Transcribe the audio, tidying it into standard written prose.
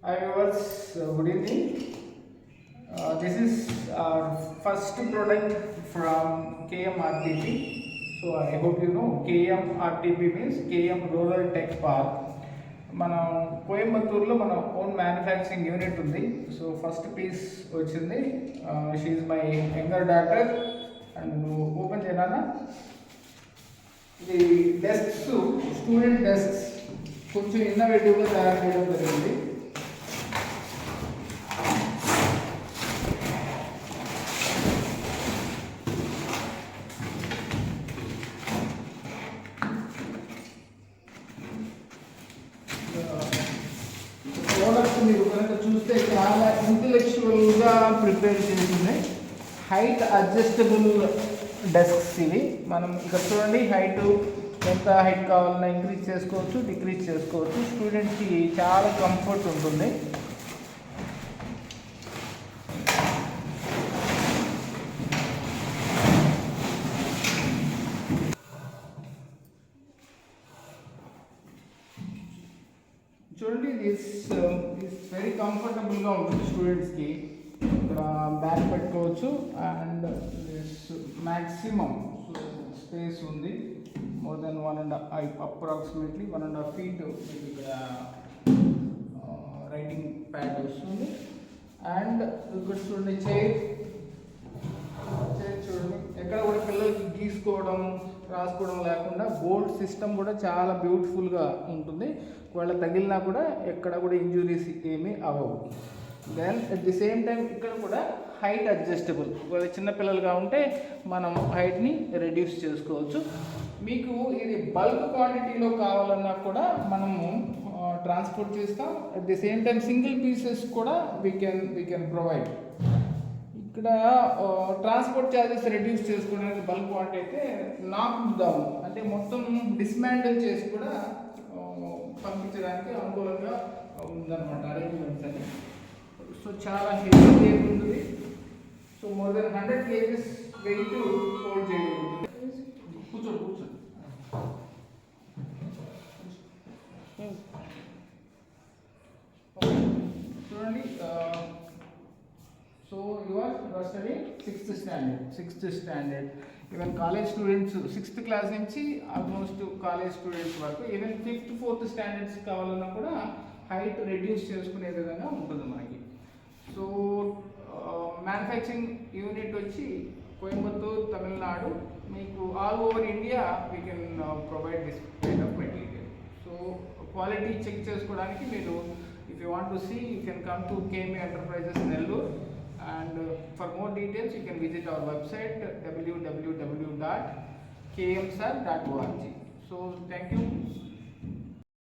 Hi viewers, good evening. This is our first product from KMRTP. So I hope you know KMRTP means KM Rural Tech Park. మనం కోయంబత్తూరులో మన own manufacturing unit ఉంది. So first piece వచ్చింది. షీఈ్ my younger daughter and open చేయనా. ఇది desks, student desks కొంచెం ఇన్నోవేటివ్గా తయారు చేయడం జరిగింది. ప్రోడక్ట్ మీరు కనుక చూస్తే చాలా ఇంటెలెక్చువల్గా ప్రిపేర్ చేసింది. హైట్ అడ్జస్టబుల్ డెస్క్స్ ఇవి. మనం ఇక్కడ చూడండి, హైట్ ఎంత హైట్ కావాలన్నా ఇంక్రీజ్ చేసుకోవచ్చు, డిక్రీజ్ చేసుకోవచ్చు. స్టూడెంట్స్కి చాలా కంఫర్ట్ ఉంటుంది. చూడండి, దిస్ వెరీ కంఫర్టబుల్గా ఉంటుంది స్టూడెంట్స్కి. ఇక్కడ బ్యాగ్ పెట్టుకోవచ్చు అండ్ మ్యాక్సిమం స్పేస్ ఉంది. మోర్ దెన్ 1.5 అప్రాక్సిమేట్లీ 1.5 feet మీకు ఇక్కడ రైటింగ్ ప్యాడ్ వస్తుంది. అండ్ ఇక్కడ చూడండి, చైర్ చూడండి, ఎక్కడ కూడా పిల్లలకి గీసుకోవడం రాసుకోవడం లేకుండా బోర్డ్ సిస్టమ్ కూడా చాలా బ్యూటిఫుల్గా ఉంటుంది. ఒకవేళ తగిలినా కూడా ఎక్కడ కూడా ఇంజురీస్ ఏమీ అవ్వవు. Then at the same time ఇక్కడ కూడా హైట్ అడ్జస్టబుల్. ఒకవేళ చిన్నపిల్లలుగా ఉంటే మనం హైట్ని రెడ్యూస్ చేసుకోవచ్చు. మీకు ఇది బల్క్ క్వాంటిటీలో కావాలన్నా కూడా మనము ట్రాన్స్పోర్ట్ చేస్తాం. At the same time single pieces కూడా వీ కెన్ ప్రొవైడ్. ఇక్కడ ట్రాన్స్పోర్ట్ ఛార్జెస్ రెడ్యూస్ చేసుకోవడానికి బల్క్ క్వాంటిటీ అయితే నాక్ డౌన్ అంటే మొత్తం డిస్మాండిల్ చేసి కూడా పంపించడానికి అనుకూలంగా ఉందన్నమాట అరేంజ్మెంట్స్ అని. సో చాలా హెవీ వెయిట్ ఉంటుంది. So more than 100 kgs weight hold చేయగలుగుతుంది. కూర్చోండి. చూడండి, so you are study 6th standard. Even college students 6th class నుంచి ఆల్మోస్ట్ కాలేజ్ స్టూడెంట్స్ వరకు, ఈవెన్ 5th 4th స్టాండర్డ్స్ కావాలన్నా కూడా హైట్ రెడ్యూస్ చేసుకునే విధంగా ఉంటుంది మనకి. సో మ్యానుఫ్యాక్చరింగ్ యూనిట్ వచ్చి కోయంబత్తూర్, తమిళనాడు. మీకు all over India we can provide this kind of material. So quality check చేసుకోవడానికి మీరు, if you want to see, you can come to KMA Enterprises Nellore, and for more details you can visit our website www.kmsir.org. So thank you.